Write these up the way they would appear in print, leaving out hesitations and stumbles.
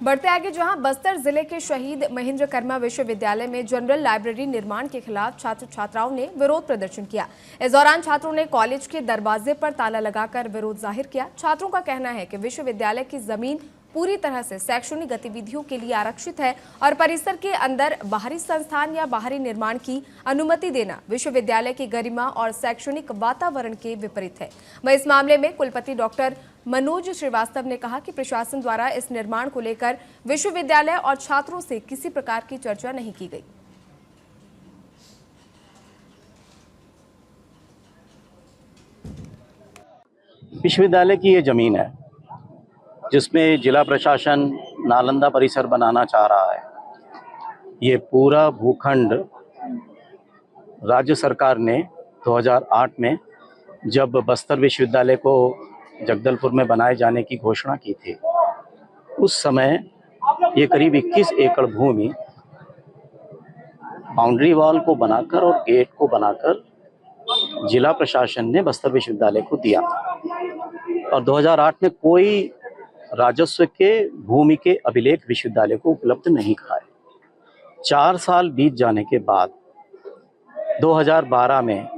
बढ़ते आगे, जहां बस्तर जिले के शहीद महेंद्र कर्मा विश्वविद्यालय में जनरल लाइब्रेरी निर्माण के खिलाफ छात्र छात्राओं ने विरोध प्रदर्शन किया। इस दौरान छात्रों ने कॉलेज के दरवाजे पर ताला लगाकर विरोध जाहिर किया। छात्रों का कहना है कि विश्वविद्यालय की जमीन पूरी तरह से शैक्षणिक गतिविधियों के लिए आरक्षित है और परिसर के अंदर बाहरी संस्थान या बाहरी निर्माण की अनुमति देना विश्वविद्यालय की गरिमा और शैक्षणिक वातावरण के विपरीत है। वहीं इस मामले में कुलपति डॉक्टर मनोज श्रीवास्तव ने कहा कि प्रशासन द्वारा इस निर्माण को लेकर विश्वविद्यालय और छात्रों से किसी प्रकार की चर्चा नहीं की गई। विश्वविद्यालय की ये जमीन है जिसमें जिला प्रशासन नालंदा परिसर बनाना चाह रहा है। ये पूरा भूखंड राज्य सरकार ने 2008 में जब बस्तर विश्वविद्यालय को जगदलपुर में बनाए जाने की घोषणा की थी, उस समय ये करीब 21 एकड़ भूमि बाउंड्री वॉल को बनाकर और गेट को बनाकर जिला प्रशासन ने बस्तर विश्वविद्यालय को दिया और 2008 में कोई राजस्व के भूमि के अभिलेख विश्वविद्यालय को उपलब्ध नहीं कराए। 4 साल बीत जाने के बाद 2012 में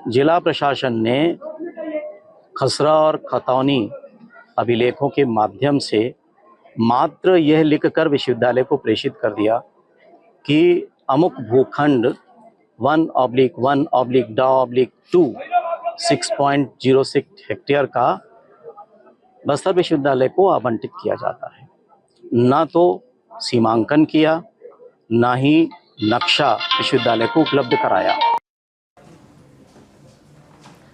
जिला प्रशासन ने खसरा और खतौनी अभिलेखों के माध्यम से मात्र यह लिखकर विश्वविद्यालय को प्रेषित कर दिया कि अमुक भूखंड 1/1/2 6.06 हेक्टेयर का बस्तर विश्वविद्यालय को आवंटित किया जाता है। ना तो सीमांकन किया, ना ही नक्शा विश्वविद्यालय को उपलब्ध कराया।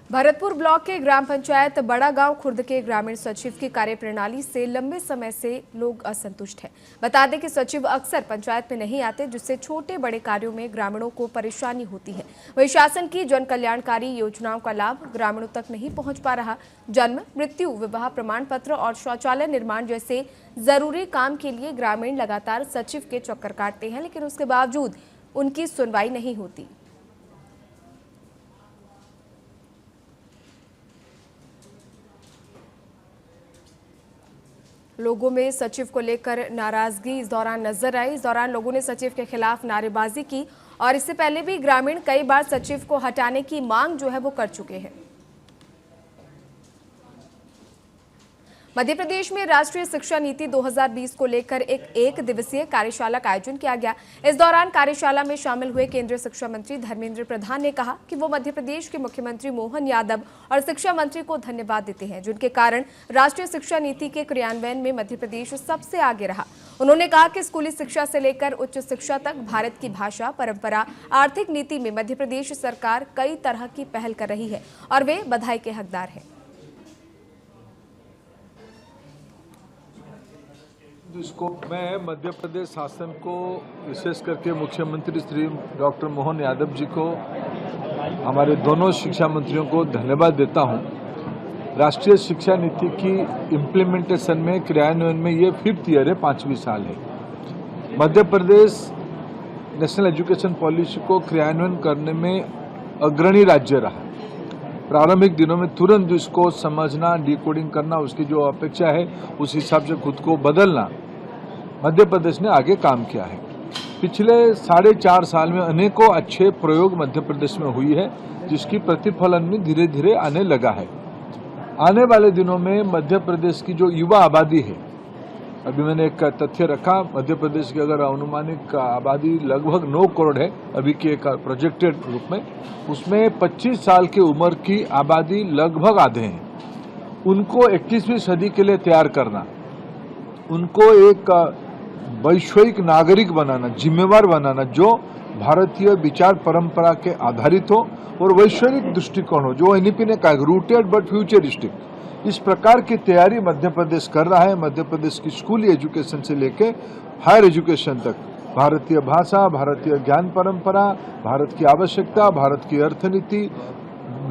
भरतपुर ब्लॉक के ग्राम पंचायत बड़ा गांव खुर्द के ग्रामीण सचिव की कार्यप्रणाली से लंबे समय से लोग असंतुष्ट हैं। बता दें कि सचिव अक्सर पंचायत में नहीं आते, जिससे छोटे बड़े कार्यों में ग्रामीणों को परेशानी होती है। वहीं शासन की जन कल्याणकारी योजनाओं का लाभ ग्रामीणों तक नहीं पहुंच पा रहा। जन्म, मृत्यु, विवाह प्रमाण पत्र और शौचालय निर्माण जैसे जरूरी काम के लिए ग्रामीण लगातार सचिव के चक्कर काटते हैं, लेकिन उसके बावजूद उनकी सुनवाई नहीं होती। लोगों में सचिव को लेकर नाराजगी इस दौरान नजर आई। इस दौरान लोगों ने सचिव के खिलाफ नारेबाजी की और इससे पहले भी ग्रामीण कई बार सचिव को हटाने की मांग जो है वो कर चुके हैं। मध्य प्रदेश में राष्ट्रीय शिक्षा नीति 2020 को लेकर एक दिवसीय कार्यशाला का आयोजन किया गया। इस दौरान कार्यशाला में शामिल हुए केंद्रीय शिक्षा मंत्री धर्मेंद्र प्रधान ने कहा कि वो मध्य प्रदेश के मुख्यमंत्री मोहन यादव और शिक्षा मंत्री को धन्यवाद देते हैं, जिनके कारण राष्ट्रीय शिक्षा नीति के क्रियान्वयन में मध्य प्रदेश सबसे आगे रहा। उन्होंने कहा कि स्कूली शिक्षा से लेकर उच्च शिक्षा तक भारत की भाषा, परंपरा, आर्थिक नीति में मध्य प्रदेश सरकार कई तरह की पहल कर रही है और वे बधाई के हकदार हैं। जिसको मैं मध्य प्रदेश शासन को, विशेष करके मुख्यमंत्री श्री डॉक्टर मोहन यादव जी को, हमारे दोनों शिक्षा मंत्रियों को धन्यवाद देता हूं। राष्ट्रीय शिक्षा नीति की इम्प्लीमेंटेशन में, क्रियान्वयन में ये 5th ईयर है, 5वीं साल है। Madhya Pradesh national education policy को क्रियान्वयन करने में अग्रणी राज्य रहा। प्रारंभिक दिनों में तुरंत इसको समझना, डिकोडिंग करना, उसकी जो अपेक्षा है उस हिसाब से खुद को बदलना मध्य प्रदेश ने आगे काम किया है। पिछले 4.5 साल में अनेकों अच्छे प्रयोग मध्य प्रदेश में हुई है, जिसकी प्रतिफलन में धीरे धीरे आने लगा है। आने वाले दिनों में मध्य प्रदेश की जो युवा आबादी है, अभी मैंने एक तथ्य रखा, मध्य प्रदेश की अगर अनुमानित आबादी लगभग 9 करोड़ है अभी के एक प्रोजेक्टेड रूप में, उसमें 25 साल की उम्र की आबादी लगभग आधे हैं। उनको 21वीं सदी के लिए तैयार करना, उनको एक वैश्विक नागरिक बनाना, जिम्मेवार बनाना, जो भारतीय विचार परंपरा के आधारित हो और वैश्विक दृष्टिकोण हो, जो एनईपी ने कहा रूटेड बट फ्यूचरिस्टिक, इस प्रकार की तैयारी मध्य प्रदेश कर रहा है। मध्य प्रदेश की स्कूली एजुकेशन से लेके हायर एजुकेशन तक भारतीय भाषा, भारतीय ज्ञान परंपरा, भारत की आवश्यकता, भारत की अर्थनीति,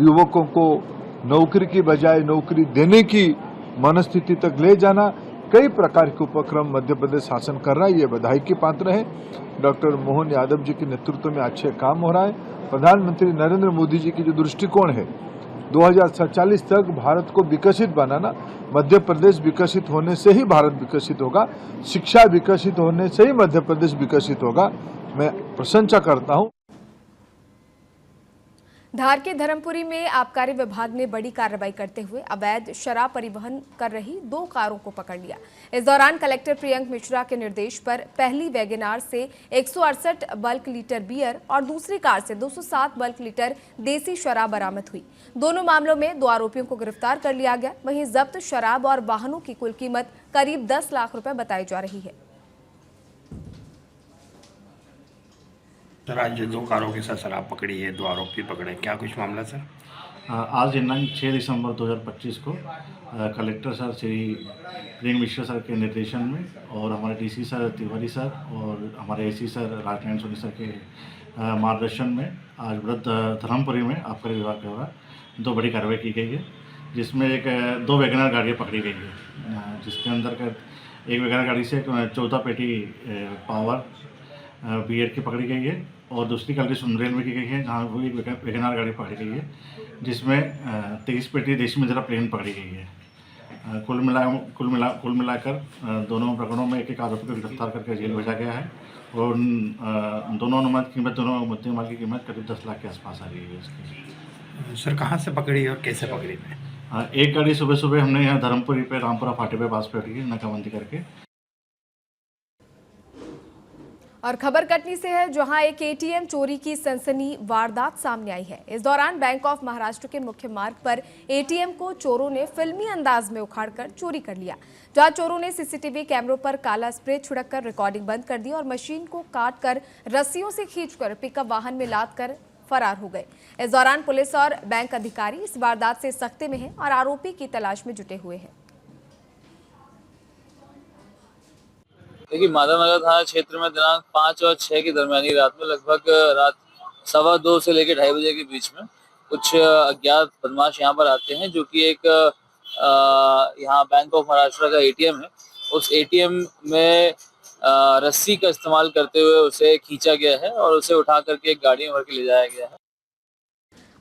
युवकों को नौकरी की बजाय नौकरी देने की मनस्थिति तक ले जाना, कई प्रकार के उपक्रम मध्य प्रदेश शासन कर रहा है। ये बधाई की पात्र है। डॉक्टर मोहन यादव जी के नेतृत्व में अच्छे काम हो रहा है। प्रधानमंत्री नरेंद्र मोदी जी की जो दृष्टिकोण है, 2047 तक भारत को विकसित बनाना। मध्य प्रदेश विकसित होने से ही भारत विकसित होगा, शिक्षा विकसित होने से ही मध्य प्रदेश विकसित होगा। मैं प्रशंसा करता हूं। धार के धर्मपुरी में आबकारी विभाग ने बड़ी कार्रवाई करते हुए अवैध शराब परिवहन कर रही 2 कारों को पकड़ लिया। इस दौरान कलेक्टर प्रियंक मिश्रा के निर्देश पर पहली वैगनार से 168 बल्क लीटर बियर और दूसरी कार से 207 बल्क लीटर देसी शराब बरामद हुई। दोनों मामलों में 2 आरोपियों को गिरफ्तार कर लिया गया। वहीं जब्त शराब और वाहनों की कुल कीमत करीब 10 लाख रुपए बताई जा रही है। सर, आज 2 कारों के साथ शराब पकड़ी है, 2 आरोपी पकड़े, क्या कुछ मामला सर? आज दिनांक 6 दिसंबर 2025 को collector sir Shri Priyank Mishra sir के निर्देशन में और हमारे डीसी सर तिवारी सर और हमारे AC sir Rajnarayan Soni sir के मार्गदर्शन में आज वृद्ध धर्मपुरी में आबकारी विभाग के द्वारा 2 बड़ी कार्रवाई की गई है, जिसमें 2 वैगनर गाड़ियाँ पकड़ी गई है, जिसके अंदर एक वैगनर गाड़ी से 14 पेटी पावर बियर की पकड़ी गई है और दूसरी गाड़ी सुंदरेल में की गई है, जहाँ वो एक वैगनार गाड़ी पकड़ी गई है, जिसमें 23 पेटी देसी मदिरा प्लेन पकड़ी गई है। कुल मिलाकर दोनों प्रकरणों में एक आरोपी को गिरफ्तार करके जेल भेजा गया है और दोनों अनुमानित कीमत, दोनों मुद्दे माल की कीमत करीब 10 लाख के आसपास आ रही है इसकी। सर, कहाँ से पकड़ी और कैसे पकड़ी? एक गाड़ी सुबह हमने यहाँ धर्मपुरी पे रामपुरा फाटे पे पास पे पकड़ी नाकाबंदी करके। और खबर कटनी से है, जहां एक एटीएम चोरी की सनसनी वारदात सामने आई है। इस दौरान बैंक ऑफ महाराष्ट्र के मुख्य मार्ग पर एटीएम को चोरों ने फिल्मी अंदाज में उखाड़कर चोरी कर लिया, जहां चोरों ने सीसीटीवी कैमरों पर काला स्प्रे छिड़ककर रिकॉर्डिंग बंद कर दी और मशीन को काटकर रस्सियों से खींचकर पिकअप वाहन में लादकर फरार हो गए। इस दौरान पुलिस और बैंक अधिकारी इस वारदात से सख्ते में हैं और आरोपी की तलाश में जुटे हुए हैं। देखिए, माधवनगर थाना क्षेत्र में दिनांक 5 और 6 की दरमियानी रात में लगभग रात 2:15 से लेकर 2:30 बजे के बीच में कुछ अज्ञात बदमाश यहाँ पर आते हैं, जो कि एक यहाँ बैंक ऑफ महाराष्ट्र का एटीएम है। उस एटीएम में रस्सी का इस्तेमाल करते हुए उसे खींचा गया है और उसे उठा करके एक गाड़ी में भर के ले जाया गया है।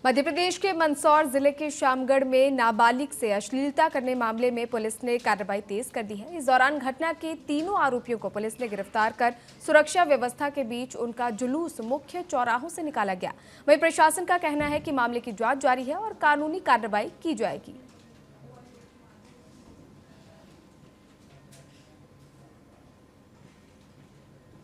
मध्य प्रदेश के मंदसौर जिले के शामगढ़ में नाबालिग से अश्लीलता करने मामले में पुलिस ने कार्रवाई तेज कर दी है। इस दौरान घटना के 3 आरोपियों को पुलिस ने गिरफ्तार कर सुरक्षा व्यवस्था के बीच उनका जुलूस मुख्य चौराहों से निकाला गया। वहीं प्रशासन का कहना है कि मामले की जांच जारी है और कानूनी कार्रवाई की जाएगी।